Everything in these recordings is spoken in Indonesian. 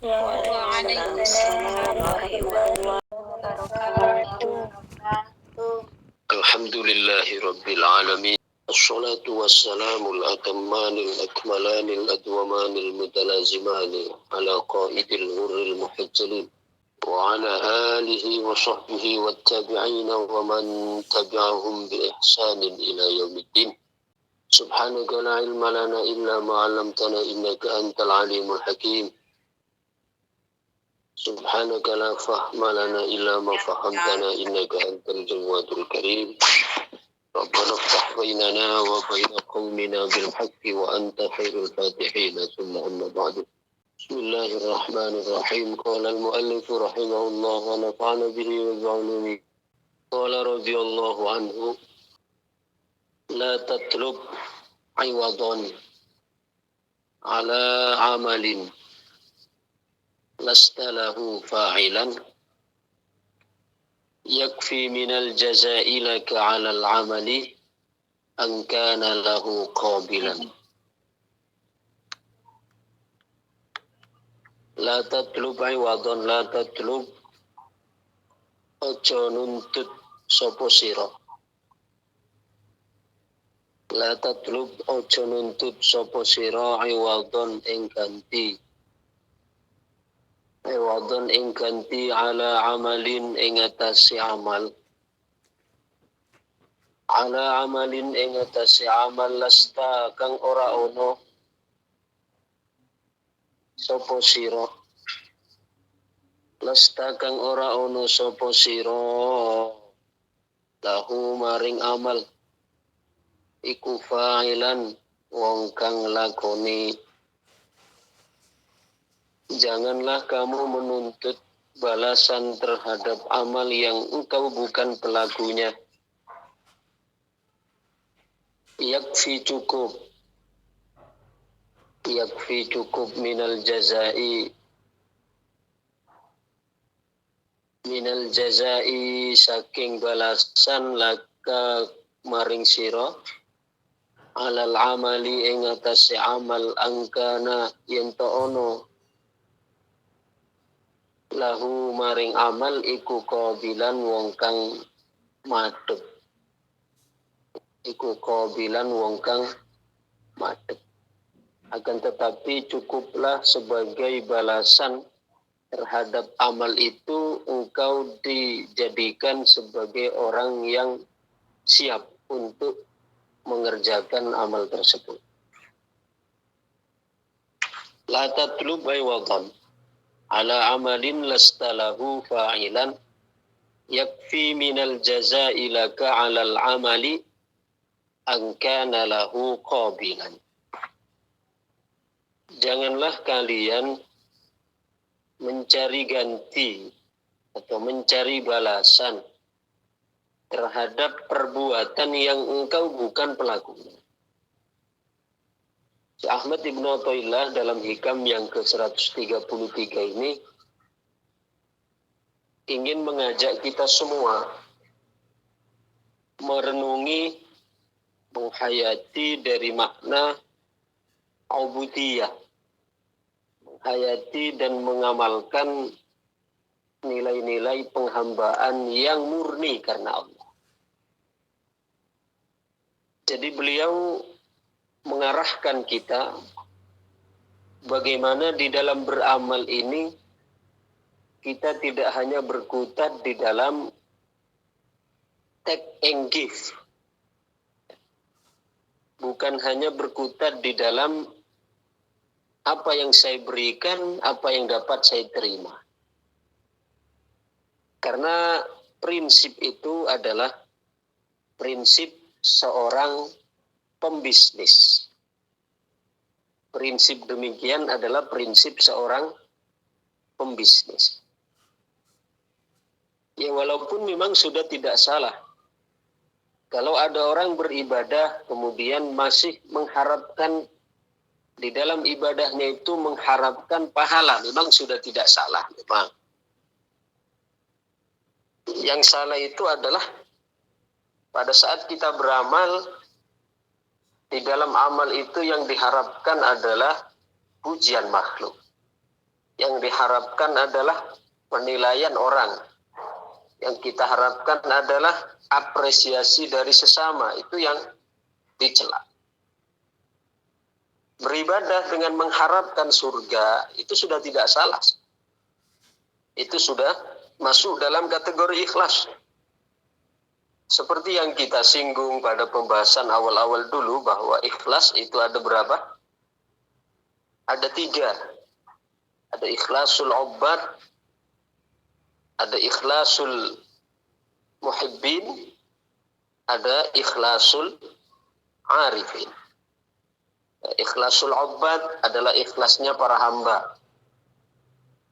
Waalaikumsalam warahmatullahi wabarakatuh. Alhamdulillahi rabbil alamin. Assalatu wassalamul atammanil akmalanil adwamanil mutalazimani ala qaidil hurril muhajjalin wa ala alihi wa sahbihi wattabi'ina wa man tabi'ahum bi ihsanin ila yaumiddin. Subhanaka la ilma lana illa ma 'allamtana innaka antal alimul hakim. Subhanaka la fahma lana illa ma fahamtana innaka antal jawadul karim. Rabbana ftah bainana wa baina qaumina bil haqqi wa anta khairul fatihin. Thumma amma ba'du. Bismillahirrahmanirrahim. Qala al-muallif rahimahullah wa nafa'ana bihi wa bi'ulumihi. Qala radhiyallahu anhu la tatlub iwadan ala amalin lasta lahu fa'ilan yakfi minal jaza'i laka 'alal 'amali an kana lahu qabilan. La tatlub iwadan, la tatlub ojo nuntut sapa sira. La tatlub ojo nuntut sapa sira iwadan ing ganti. Iwadan ing ganti ala amalin ing atase amal. Ala amalin ing atase amal lasta kang ora ono sapa sira. Lasta kang ora ono sapa sira lahu maring amal iku fa'ilan wong kang lakoni. Janganlah kamu menuntut balasan terhadap amal yang engkau bukan pelakunya. Yakfi cukup minal jazai saking balasan laka maring sira alal amali ing atase amal angkana yen to ono lahu maring amal iku qabilan wong kang madhep. Iku qabilan wong kang madhep. Akan tetapi cukuplah sebagai balasan terhadap amal itu engkau dijadikan sebagai orang yang siap untuk mengerjakan amal tersebut. La tatlub iwadan ala amalin lasta lahu fa'ilan yakfi minal jaza'i laka 'alal 'amali an kana lahu qabilan. Janganlah kalian mencari ganti atau mencari balasan terhadap perbuatan yang engkau bukan pelakunya. Si Ahmad Ibn Athaillah dalam hikam yang ke-133 ini ingin mengajak kita semua merenungi, menghayati dari makna ubudiyah, menghayati dan mengamalkan nilai-nilai penghambaan yang murni karena Allah. Jadi beliau mengarahkan kita bagaimana di dalam beramal ini kita tidak hanya berkutat di dalam take and give. Bukan hanya berkutat di dalam apa yang saya berikan, apa yang dapat saya terima. Karena prinsip itu adalah prinsip seorang pembisnis. Prinsip demikian adalah prinsip seorang pembisnis. Ya walaupun memang sudah tidak salah. Kalau ada orang beribadah kemudian masih mengharapkan di dalam ibadahnya itu mengharapkan pahala, memang sudah tidak salah memang. Yang salah itu adalah pada saat kita beramal, di dalam amal itu yang diharapkan adalah pujian makhluk. Yang diharapkan adalah penilaian orang. Yang kita harapkan adalah apresiasi dari sesama. Itu yang dicela. Beribadah dengan mengharapkan surga itu sudah tidak salah. Itu sudah masuk dalam kategori ikhlas. Seperti yang kita singgung pada pembahasan awal-awal dulu bahwa ikhlas itu ada berapa? Ada 3. Ada ikhlasul ubbad, ada ikhlasul muhibbin, ada ikhlasul arifin. Ikhlasul ubbad adalah ikhlasnya para hamba,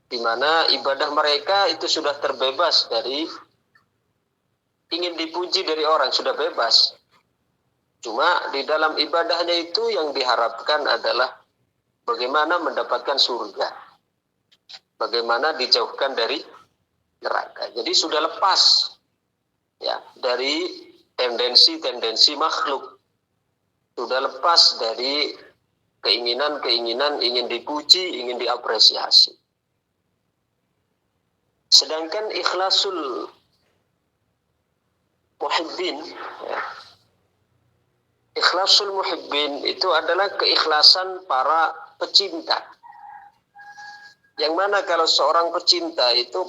di mana ibadah mereka itu sudah terbebas dari ingin dipuji dari orang, sudah bebas. Cuma di dalam ibadahnya itu yang diharapkan adalah bagaimana mendapatkan surga, bagaimana dijauhkan dari neraka. Jadi sudah lepas ya dari tendensi-tendensi makhluk, sudah lepas dari keinginan-keinginan ingin dipuji, ingin diapresiasi. Sedangkan ikhlasul muhibbin, ya, ikhlasul muhibbin itu adalah keikhlasan para pecinta. Yang mana kalau seorang pecinta itu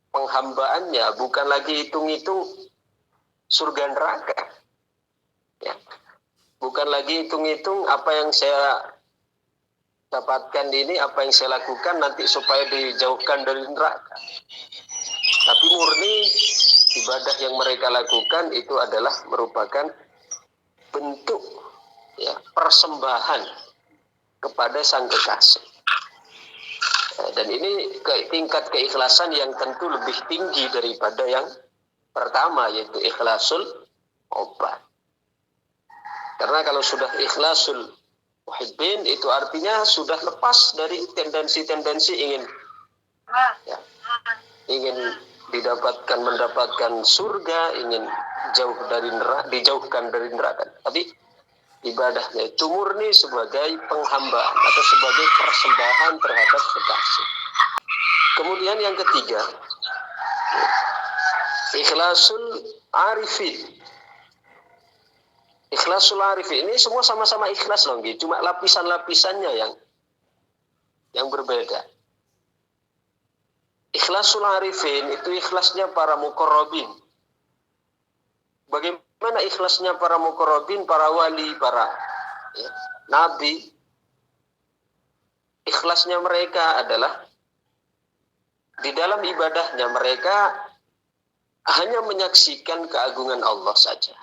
penghambaannya bukan lagi hitung-hitung surga neraka. Ya. Bukan lagi hitung-hitung apa yang saya dapatkan ini, apa yang saya lakukan nanti supaya dijauhkan dari neraka. Tapi murni ibadah yang mereka lakukan itu adalah merupakan bentuk ya, persembahan kepada sang kekasih. Dan ini tingkat keikhlasan yang tentu lebih tinggi daripada yang pertama, yaitu ikhlasul ubbad. Karena kalau sudah ikhlasul muhibbin itu artinya sudah lepas dari tendensi-tendensi ingin ya, ingin mendapatkan surga, ingin dijauhkan dari neraka. Tapi ibadahnya itu murni sebagai penghambaan atau sebagai persembahan terhadap kekasih. Kemudian yang ketiga, ikhlasul arifin. Ikhlasul arifin ini semua sama-sama ikhlas loh, cuma lapisan-lapisannya yang berbeda. Ikhlasul arifin itu ikhlasnya para muqarrabin. Bagaimana ikhlasnya para muqarrabin, para wali, para ya, nabi? Ikhlasnya mereka adalah di dalam ibadahnya mereka hanya menyaksikan keagungan Allah saja.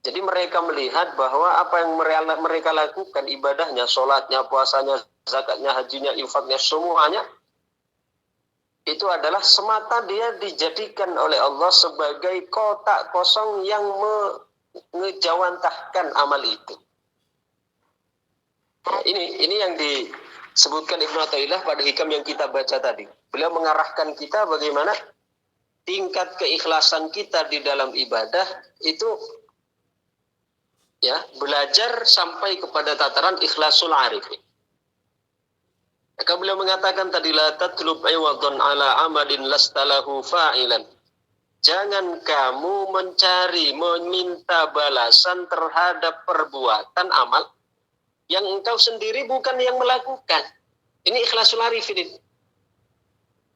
Jadi mereka melihat bahwa apa yang mereka lakukan, ibadahnya, sholatnya, puasanya, zakatnya, hajinya, infaknya, semuanya itu adalah semata dia dijadikan oleh Allah sebagai kotak kosong yang mengejawantahkan amal itu. Nah, ini yang disebutkan Ibnu Athaillah pada hikam yang kita baca tadi. Beliau mengarahkan kita bagaimana tingkat keikhlasan kita di dalam ibadah itu ya belajar sampai kepada tataran ikhlasul arifin. Maka beliau mengatakan tadi, la tatlub iwadun ala amadin lastalahu fa'ilan. Jangan kamu meminta balasan terhadap perbuatan amal yang engkau sendiri bukan yang melakukan. Ini ikhlasul arifin.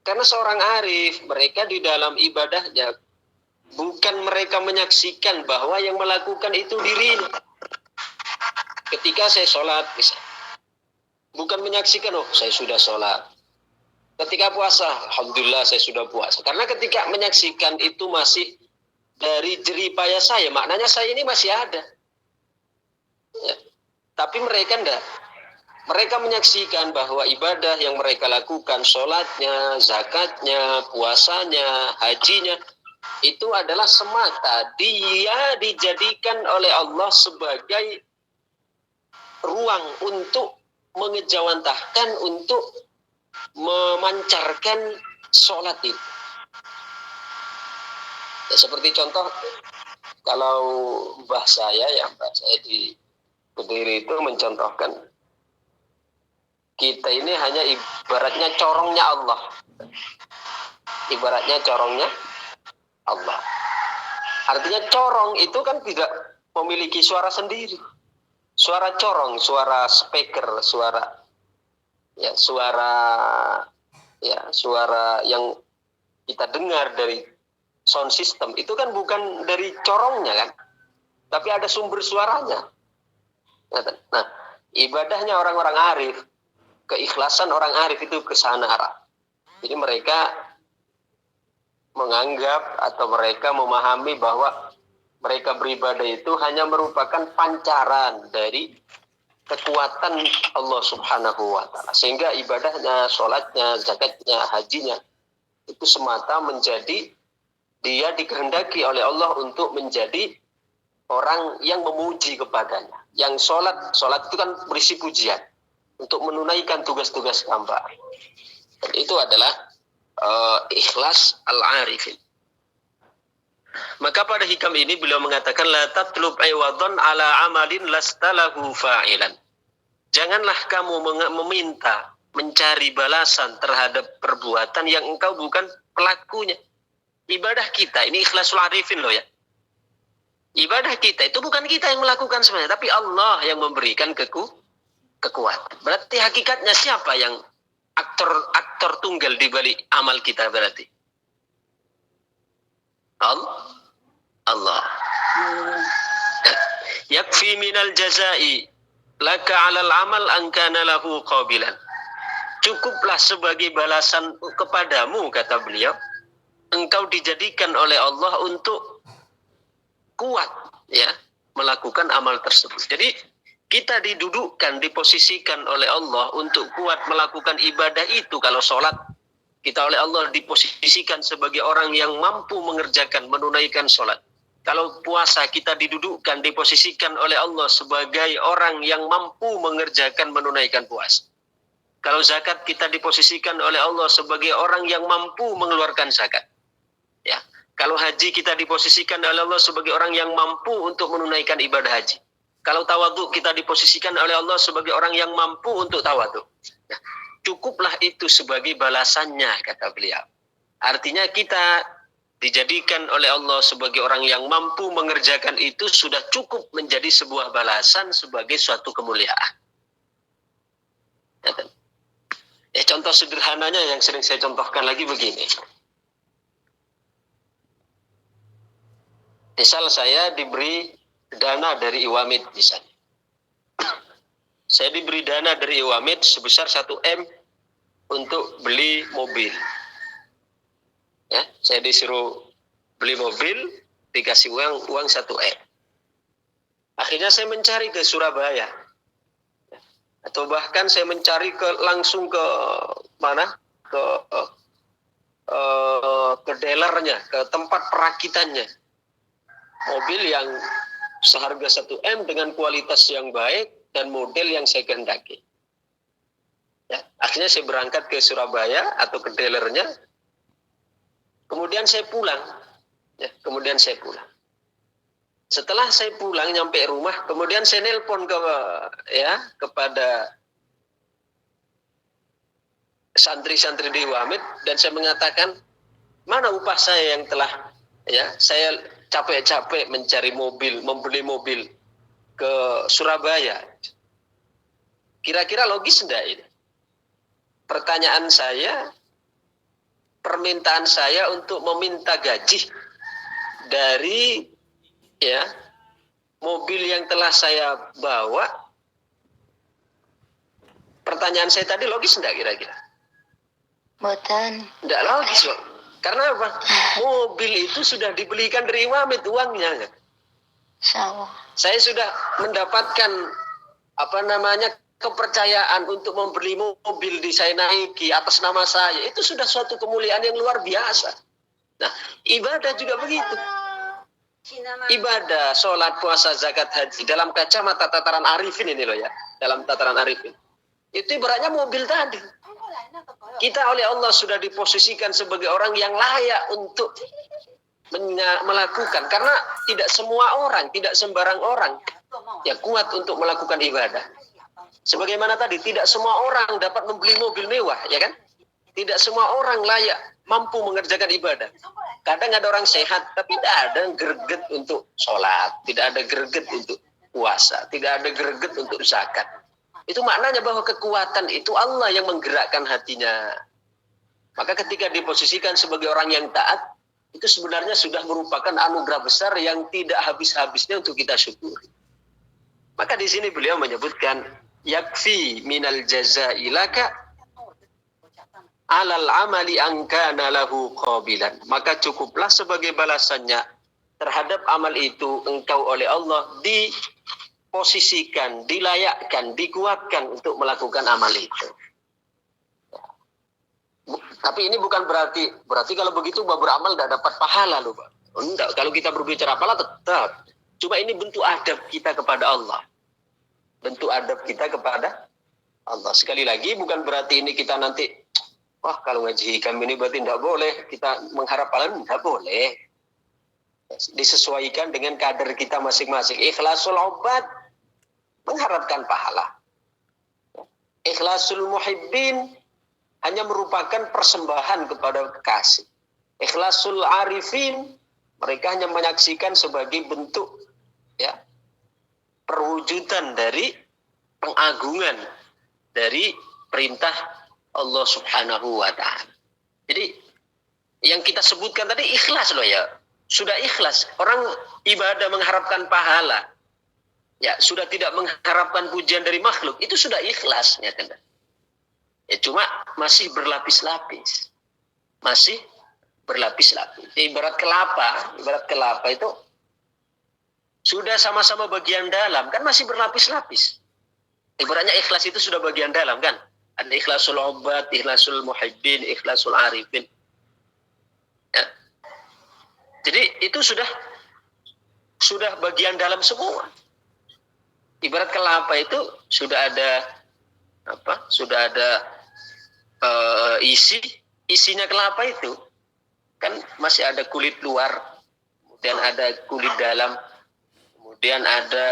Karena seorang arif, mereka di dalam ibadahnya bukan mereka menyaksikan bahwa yang melakukan itu dirinya. Ketika saya sholat misalnya, bukan menyaksikan, oh saya sudah sholat. Ketika puasa, alhamdulillah saya sudah puasa. Karena ketika menyaksikan itu masih dari jeripaya saya, maknanya saya ini masih ada. Ya. Tapi mereka enggak. Mereka menyaksikan bahwa ibadah yang mereka lakukan, sholatnya, zakatnya, puasanya, hajinya, itu adalah semata dia dijadikan oleh Allah sebagai ruang untuk mengejawantahkan, untuk memancarkan sholat itu. Ya, seperti contoh, kalau mbah saya di Kediri itu mencontohkan, Kita ini hanya ibaratnya corongnya Allah. Ibaratnya corongnya Allah. Artinya corong itu kan tidak memiliki suara sendiri. Suara corong, suara speaker, suara yang kita dengar dari sound system itu kan bukan dari corongnya kan, tapi ada sumber suaranya. Nah, ibadahnya orang-orang arif, keikhlasan orang arif itu ke sana arah. Jadi mereka menganggap atau mereka memahami bahwa mereka beribadah itu hanya merupakan pancaran dari kekuatan Allah Subhanahu wa Ta'ala. Sehingga ibadahnya, sholatnya, zakatnya, hajinya itu semata menjadi dia dikehendaki oleh Allah untuk menjadi orang yang memuji kepadanya. Yang sholat itu kan berisi pujian untuk menunaikan tugas-tugas hamba. Dan itu adalah ikhlas al-arifin. Maka pada hikam ini beliau mengatakan la tatlub aywadhan ala amalin lastalahu fa'ilan. Janganlah kamu meminta, mencari balasan terhadap perbuatan yang engkau bukan pelakunya. Ibadah kita ini ikhlasul arifin loh ya. Ibadah kita itu bukan kita yang melakukan sebenarnya, tapi Allah yang memberikan kekuatan. Berarti hakikatnya siapa yang aktor tunggal di balik amal kita berarti? Allah. Yakfi minal jazai laka 'alal amal an kana lahu qabilan. Cukuplah sebagai balasan kepadamu, kata beliau, engkau dijadikan oleh Allah untuk kuat ya melakukan amal tersebut. Jadi kita didudukkan, diposisikan oleh Allah untuk kuat melakukan ibadah itu. Kalau sholat, kita oleh Allah diposisikan sebagai orang yang mampu mengerjakan, menunaikan sholat. Kalau puasa, kita didudukkan, diposisikan oleh Allah sebagai orang yang mampu mengerjakan, menunaikan puasa. Kalau zakat, kita diposisikan oleh Allah sebagai orang yang mampu mengeluarkan zakat. Ya. Kalau haji, kita diposisikan oleh Allah sebagai orang yang mampu untuk menunaikan ibadah haji. Kalau tawadhu, kita diposisikan oleh Allah sebagai orang yang mampu untuk tawadhu. Ya. Cukuplah itu sebagai balasannya, kata beliau. Artinya kita dijadikan oleh Allah sebagai orang yang mampu mengerjakan itu sudah cukup menjadi sebuah balasan sebagai suatu kemuliaan. Ya, contoh sederhananya yang sering saya contohkan lagi begini. Misal saya diberi dana dari Iwamid misalnya. Saya diberi dana dari Iwamid sebesar 1 M untuk beli mobil. Ya, saya disuruh beli mobil, dikasih uang 1 M. Akhirnya saya mencari ke Surabaya. Atau bahkan saya mencari langsung ke mana? Ke dealernya, ke tempat perakitannya. Mobil yang seharga 1 M dengan kualitas yang baik dan model yang saya kehendaki. Ya, akhirnya saya berangkat ke Surabaya atau ke dealernya. Kemudian saya pulang. Ya, Setelah saya pulang nyampe rumah, kemudian saya nelpon kepada santri-santri di Wamid dan saya mengatakan, mana upah saya yang telah saya capek-capek mencari mobil, membeli mobil ke Surabaya. Kira-kira logis enggak ini? Pertanyaan saya, permintaan saya untuk meminta gaji dari mobil yang telah saya bawa. Pertanyaan saya tadi logis enggak kira-kira? Boten. Enggak logis, Pak. Karena apa? Mobil itu sudah dibelikan dari Wamid uangnya. Saya sudah mendapatkan kepercayaan untuk membeli mobil saya naiki atas nama saya. Itu sudah suatu kemuliaan yang luar biasa. Nah, ibadah juga begitu. Ibadah, sholat, puasa, zakat, haji dalam kacamata tataran arifin ini loh ya. Dalam tataran arifin. Itu ibaratnya mobil tadi. Kita oleh Allah sudah diposisikan sebagai orang yang layak untuk melakukan. Karena tidak semua orang, tidak sembarang orang kuat untuk melakukan ibadah. Sebagaimana tadi, tidak semua orang dapat membeli mobil mewah, ya kan? Tidak semua orang layak mampu mengerjakan ibadah. Kadang ada orang sehat, tapi tidak ada greget untuk sholat, tidak ada greget untuk puasa, tidak ada greget untuk zakat. Itu maknanya bahwa kekuatan itu Allah yang menggerakkan hatinya. Maka ketika diposisikan sebagai orang yang taat, itu sebenarnya sudah merupakan anugerah besar yang tidak habis-habisnya untuk kita syukuri. Maka di sini beliau menyebutkan, yakfi minal jazai laka alal amali angkana lahu qabilan. Maka cukuplah sebagai balasannya terhadap amal itu engkau oleh Allah diposisikan, dilayakkan, dikuatkan untuk melakukan amal itu. Tapi ini bukan berarti kalau begitu beramal tidak dapat pahala loh, Pak. Enggak, kalau kita berbicara pahala tetap. Cuma ini bentuk adab kita kepada Allah. Bentuk adab kita kepada Allah. Sekali lagi bukan berarti ini kita nanti, wah kalau ngaji hikam ini berarti tidak boleh. Kita mengharap pahala, tidak boleh. Disesuaikan dengan kadar kita masing-masing. Ikhlasul obat, mengharapkan pahala. Ikhlasul muhibbin, hanya merupakan persembahan kepada kekasih. Ikhlasul arifin, mereka hanya menyaksikan sebagai bentuk ya perwujudan dari pengagungan dari perintah Allah Subhanahu wa taala. Jadi yang kita sebutkan tadi ikhlas loh ya. Sudah ikhlas. Orang ibadah mengharapkan pahala. Ya, sudah tidak mengharapkan pujian dari makhluk, itu sudah ikhlas ya kan. Ya, cuma masih berlapis-lapis. Masih berlapis-lapis. Ibarat kelapa itu sudah sama-sama bagian dalam, kan masih berlapis-lapis. Ibaratnya ikhlas itu sudah bagian dalam kan. Ada ikhlasul obat, ikhlasul muhibbin, ikhlasul arifin. Ya. Jadi itu sudah bagian dalam semua. Ibarat kelapa itu sudah ada isinya kelapa itu kan masih ada kulit luar, kemudian ada kulit dalam, kemudian ada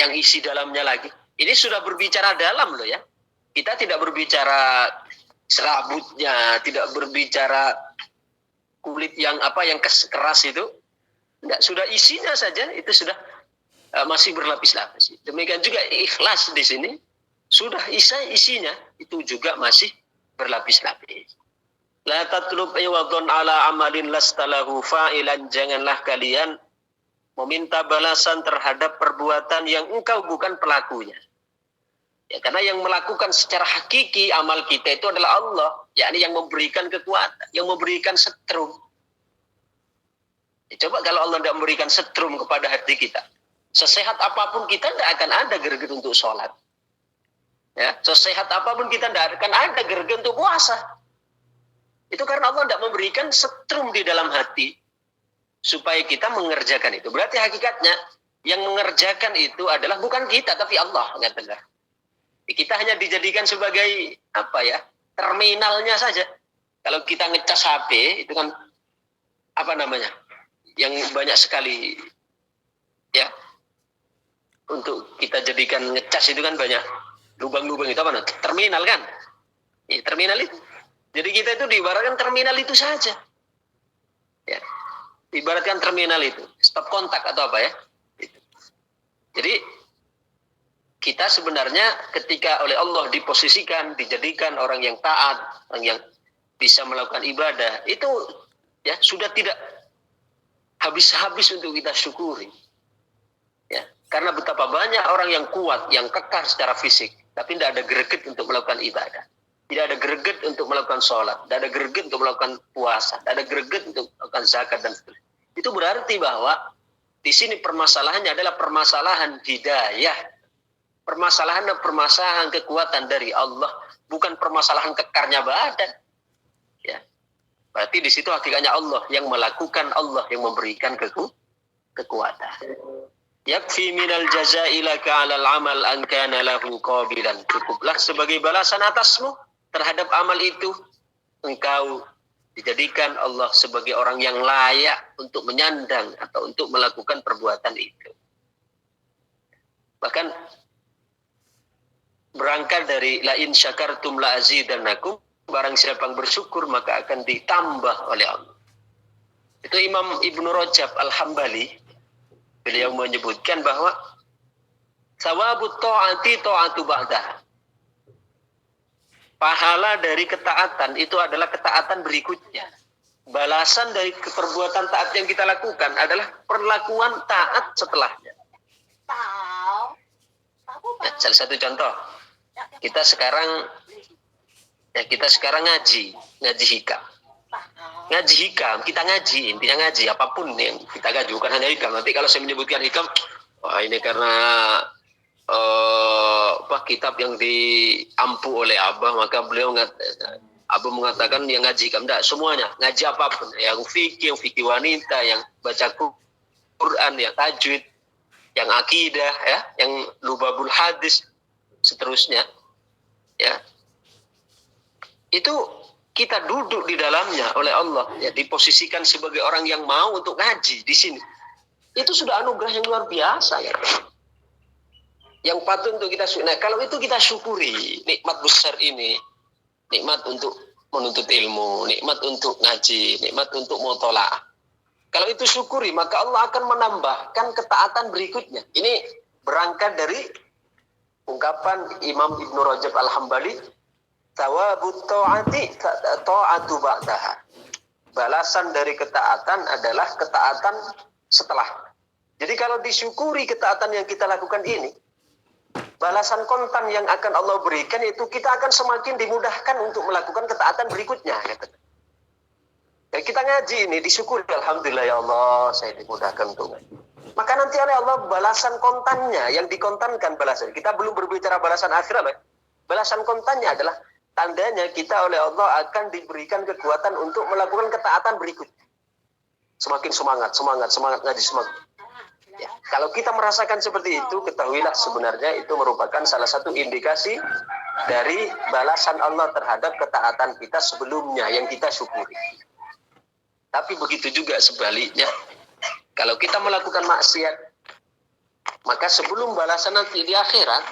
yang isi dalamnya lagi. Ini sudah berbicara dalam loh ya. Kita tidak berbicara serabutnya, tidak berbicara kulit yang keras itu. Enggak, sudah isinya saja itu sudah masih berlapis-lapis. Demikian juga ikhlas di sini sudah isinya itu juga masih berlapis-lapis. La tatlub iwadun ala amalin lastalahu fa'ilan, janganlah kalian meminta balasan terhadap perbuatan yang engkau bukan pelakunya. Ya, karena yang melakukan secara hakiki amal kita itu adalah Allah, yakni yang memberikan kekuatan, yang memberikan setrum. Ya, coba kalau Allah tidak memberikan setrum kepada hati kita, sesehat apapun kita tidak akan ada greget untuk sholat. Ya, sesehat apapun kita tidak akan ada greget untuk puasa. Itu karena Allah tidak memberikan setrum di dalam hati supaya kita mengerjakan itu. Berarti hakikatnya yang mengerjakan itu adalah bukan kita tapi Allah. Kita hanya dijadikan sebagai terminalnya saja. Kalau kita ngecas HP itu kan yang banyak sekali ya untuk kita jadikan ngecas itu kan banyak lubang-lubang itu terminal kan? Ya, terminal itu. Jadi kita itu diibaratkan terminal itu saja. Ya. Ibaratkan terminal itu, stop kontak atau apa ya. Jadi kita sebenarnya ketika oleh Allah diposisikan, dijadikan orang yang taat, orang yang bisa melakukan ibadah, itu ya sudah tidak habis-habis untuk kita syukuri. Ya, karena betapa banyak orang yang kuat, yang kekar secara fisik, tapi tidak ada greget untuk melakukan ibadah. Tidak ada greget untuk melakukan sholat, tidak ada greget untuk melakukan puasa, tidak ada greget untuk melakukan zakat dan sebagainya. Itu berarti bahwa di sini permasalahannya adalah permasalahan hidayah, permasalahan kekuatan dari Allah, bukan permasalahan kekarnya badan. Ya, berarti di situ hakikatnya Allah yang melakukan, Allah yang memberikan kekuatan. Yakfi minal jazai laka 'alal amal an kana lahu qabilan. Cukuplah sebagai balasan atasmu terhadap amal itu engkau dijadikan Allah sebagai orang yang layak untuk menyandang atau untuk melakukan perbuatan itu. Bahkan berangkat dari la in syakartum la azidannakum, barang siapa yang bersyukur maka akan ditambah oleh Allah. Itu Imam Ibnu Rajab Al-Hambali, beliau menyebutkan bahwa sawabut ta'ati ta'atu ba'dah. Pahala dari ketaatan itu adalah ketaatan berikutnya. Balasan dari perbuatan taat yang kita lakukan adalah perlakuan taat setelahnya. Ya, salah satu contoh, kita sekarang ngaji hikam. Ngaji hikam, kita ngaji, intinya ngaji apapun yang kita ngaji, bukan hanya hikam. Nanti kalau saya menyebutkan hikam, wah ini karena kitab yang diampu oleh Abah, maka Abah mengatakan yang ngaji hikam. Tidak, semuanya, ngaji apapun, yang fikih wanita, yang baca Quran, yang tajwid, yang akidah, ya, yang lubabul hadis, seterusnya, ya, itu kita duduk di dalamnya oleh Allah, ya, diposisikan sebagai orang yang mau untuk ngaji di sini. Itu sudah anugerah yang luar biasa, ya. Yang patut untuk kita syukuri. Nah, kalau itu kita syukuri nikmat besar ini, nikmat untuk menuntut ilmu, nikmat untuk ngaji, nikmat untuk mutola'ah. Kalau itu syukuri, maka Allah akan menambahkan ketaatan berikutnya. Ini berangkat dari ungkapan Imam Ibnu Rajab Al-Hambali, thawabut ta'ati ta'atu ba'daha. Balasan dari ketaatan adalah ketaatan setelah. Jadi kalau disyukuri ketaatan yang kita lakukan ini, balasan kontan yang akan Allah berikan itu kita akan semakin dimudahkan untuk melakukan ketaatan berikutnya. Ya, kita ngaji ini disyukuri, alhamdulillah ya Allah, saya dimudahkan untuk ngaji. Maka nanti oleh Allah balasan kontannya, yang dikontankan balasan. Kita belum berbicara balasan akhirat. Balasan kontannya adalah tandanya kita oleh Allah akan diberikan kekuatan untuk melakukan ketaatan berikutnya. Semakin semangat ngaji, semangat. Ya, kalau kita merasakan seperti itu, ketahuilah sebenarnya itu merupakan salah satu indikasi dari balasan Allah terhadap ketaatan kita sebelumnya yang kita syukuri. Tapi begitu juga sebaliknya, kalau kita melakukan maksiat, maka sebelum balasan nanti di akhirat,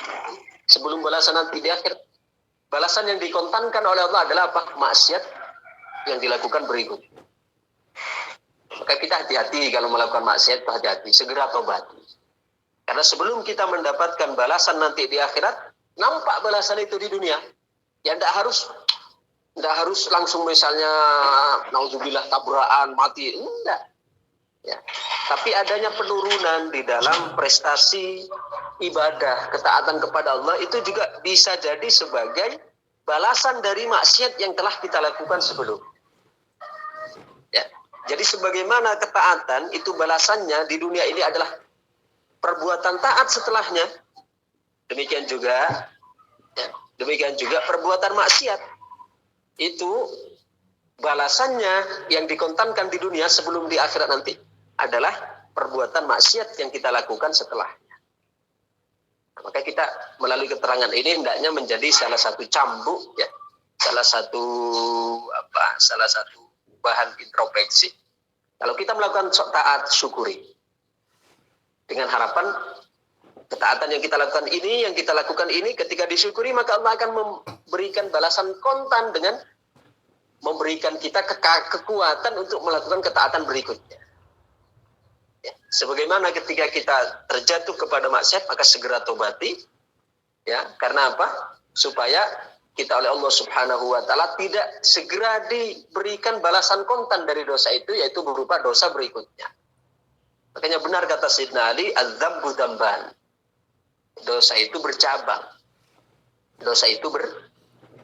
balasan yang dikontankan oleh Allah adalah apa? Maksiat yang dilakukan berikut. Maka kita hati-hati kalau melakukan maksiat, hati-hati, segera tobati. Karena sebelum kita mendapatkan balasan nanti di akhirat, nampak balasan itu di dunia. Ya tidak harus langsung misalnya naudzubillah tabrakan mati, enggak. Ya. Tapi adanya penurunan di dalam prestasi ibadah, ketaatan kepada Allah itu juga bisa jadi sebagai balasan dari maksiat yang telah kita lakukan sebelum. Ya. Jadi sebagaimana ketaatan itu balasannya di dunia ini adalah perbuatan taat setelahnya, demikian juga perbuatan maksiat itu balasannya yang dikontankan di dunia sebelum di akhirat nanti adalah perbuatan maksiat yang kita lakukan setelahnya. Maka kita melalui keterangan ini hendaknya menjadi salah satu cambuk, ya, salah satu bahan introspeksi. Kalau kita melakukan taat, syukuri. Dengan harapan ketaatan yang kita lakukan ini ketika disyukuri, maka Allah akan memberikan balasan kontan dengan memberikan kita kekuatan untuk melakukan ketaatan berikutnya. Ya, sebagaimana ketika kita terjatuh kepada maksiat, maka segera tobati. Ya, karena apa? Supaya kita oleh Allah Subhanahu wa taala tidak segera diberikan balasan kontan dari dosa itu, yaitu berupa dosa berikutnya. Makanya benar kata Sayyidina Ali, az-dzambu dzamban. Dosa itu bercabang. Dosa itu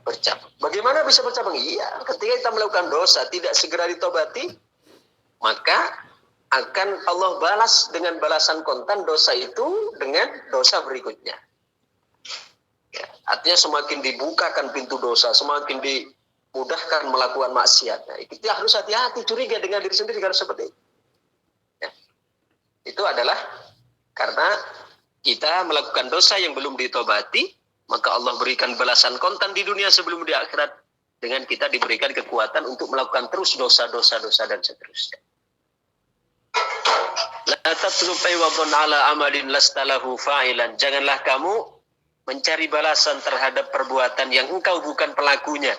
bercabang. Bagaimana bisa bercabang? Iya, ketika kita melakukan dosa tidak segera ditobati, maka akan Allah balas dengan balasan kontan dosa itu dengan dosa berikutnya. Ya, artinya semakin dibukakan pintu dosa, semakin dimudahkan melakukan maksiat. Nah, kita harus hati-hati, curiga dengan diri sendiri kalau seperti itu. Ya. Itu adalah karena kita melakukan dosa yang belum ditobati, maka Allah berikan balasan kontan di dunia sebelum di akhirat dengan kita diberikan kekuatan untuk melakukan terus dosa-dosa dan seterusnya. La tatlub aywadun ala amalin lastalahu fa'ilan. Janganlah kamu mencari balasan terhadap perbuatan yang engkau bukan pelakunya.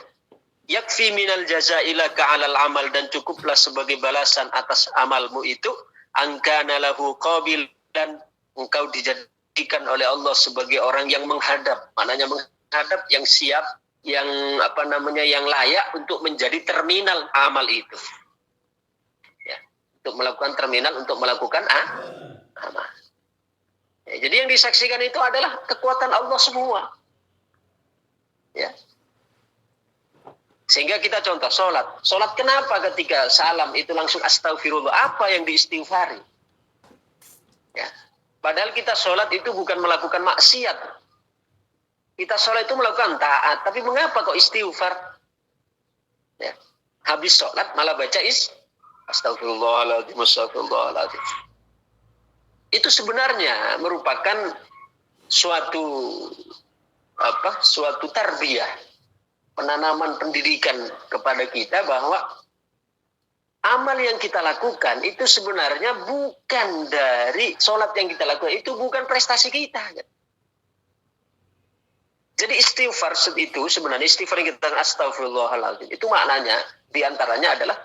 Yakfi minal jazaa'i laka 'alal amal, dan cukuplah sebagai balasan atas amalmu itu angkana lahu qabilan, engkau dijadikan oleh Allah sebagai orang yang menghadap. Maknanya menghadap, yang siap, yang yang layak untuk menjadi terminal amal itu. Ya, untuk melakukan terminal, untuk melakukan amal. Ya, jadi yang disaksikan itu adalah kekuatan Allah semua. Ya. Sehingga kita contoh sholat. Sholat kenapa ketika salam itu langsung astagfirullah? Apa yang diistighfari? Ya. Padahal kita sholat itu bukan melakukan maksiat. Kita sholat itu melakukan taat. Tapi mengapa kok istighfar? Ya. Habis sholat malah baca astagfirullahaladzim, astagfirullahaladzim. Itu sebenarnya merupakan suatu tarbiyah, penanaman pendidikan kepada kita bahwa amal yang kita lakukan itu sebenarnya bukan dari sholat yang kita lakukan, itu bukan prestasi kita. Jadi istighfar itu sebenarnya istighfar yang kita astagfirullahaladzim itu maknanya diantaranya adalah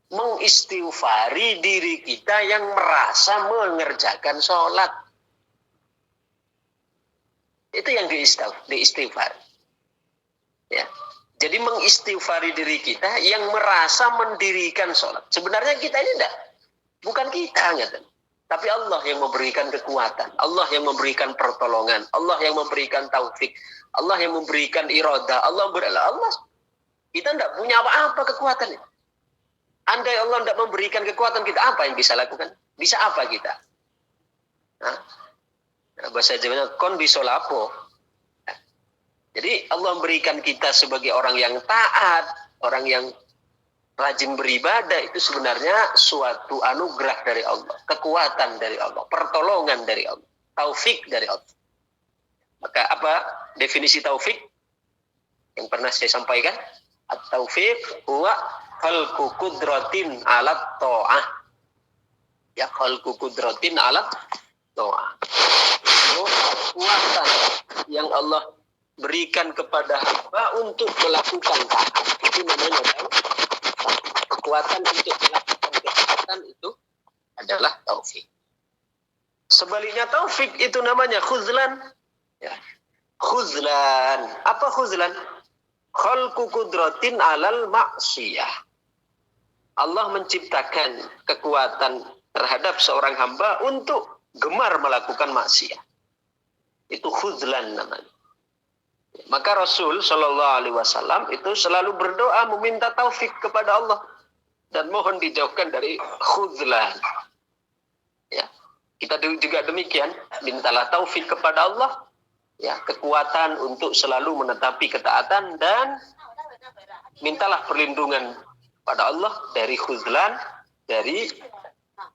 mengistighfari diri kita yang merasa mengerjakan sholat. Itu yang diistighfar. Ya. Jadi mengistighfari diri kita yang merasa mendirikan sholat. Sebenarnya kita ini bukan kita, tapi Allah yang memberikan kekuatan, Allah yang memberikan pertolongan, Allah yang memberikan taufik, Allah yang memberikan iradah, Allah. Kita tidak punya apa-apa kekuatan. Andai Allah tidak memberikan kekuatan kita, apa yang bisa lakukan? Bisa apa kita? Bahasa Jawanya kon bisa lapo. Jadi Allah memberikan kita sebagai orang yang taat, orang yang rajin beribadah, itu sebenarnya suatu anugerah dari Allah, kekuatan dari Allah, pertolongan dari Allah, taufik dari Allah. Maka apa definisi taufik yang pernah saya sampaikan? At-taufiq huwa khalqu qudratin 'alat ta'ah. Ya, khalqu qudratin 'alat ta'ah. Kekuatan yang Allah berikan kepada hamba untuk melakukan taat. Itu namanya kekuatan untuk melakukan ketaatan, itu adalah taufik. Sebaliknya taufik itu namanya khuzlan. Ya. Khuzlan. Apa khuzlan? Khalqu qudratin 'alal ma'siyah. Allah menciptakan kekuatan terhadap seorang hamba untuk gemar melakukan maksiat. Itu khuzlan namanya. Maka Rasul Shallallahu Alaihi Wasallam itu selalu berdoa meminta taufik kepada Allah dan mohon dijauhkan dari khuzlan. Ya, kita juga demikian, mintalah taufik kepada Allah, ya, kekuatan untuk selalu menetapi ketaatan, dan mintalah perlindungan pada Allah dari khuzlan, dari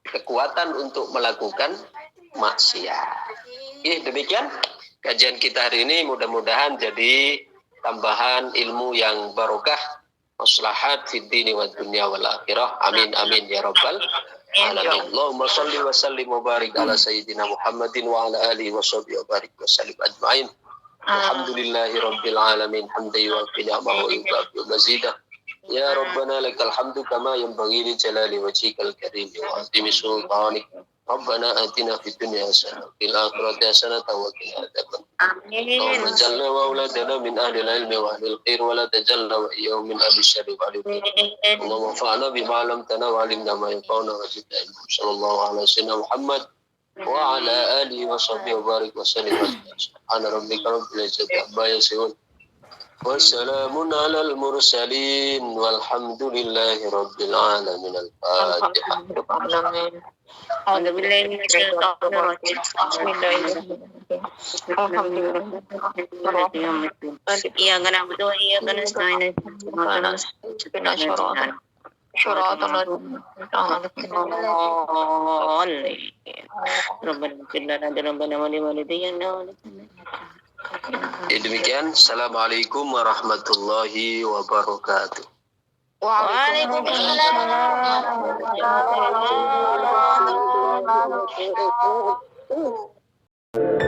kekuatan untuk melakukan maksiat. Demikian kajian kita hari ini, mudah-mudahan jadi tambahan ilmu yang barokah, maslahat fid dini wad dunya wal akhirah. Amin amin ya rabbal alamin. Allahumma shalli wa sallim wa barik ala sayyidina Muhammadin wa ala alihi wa sahbihi wa barik wa sallim ajma'in. Alhamdulillahi rabbil alamin, hamdan wa ni'mahu wa yukafi wa mazidah. Ya Rabbana lakal hamdu kama yanbaghi li jalali wajhikal karim wa azimi sultanik. Rabbana atina fid dunya hasanah wa fil akhirati hasanah wa qina adzaban. Amin. Allahumma ij'alna wa auladana min ahli al-ilmi wa ahli al-khair wa la tajalna wa iyyahum min ahli syarri wa ahli al-khair. Allahumma fa'na bima 'allamtana wa 'allimna ma yanfa'una wa zidna ilma. Sallallahu alaihi wasallam Muhammad wa ala alihi wa sahbihi wa barik wa sallim. Subhana rabbika rabbil izzati amma yasifun. Wassalamun alal mursalin walhamdulillahi rabbil alamin. Al-Fatihah. Demikian. Assalamualaikum warahmatullahi wabarakatuh. Waalaikumsalam warahmatullahi wabarakatuh.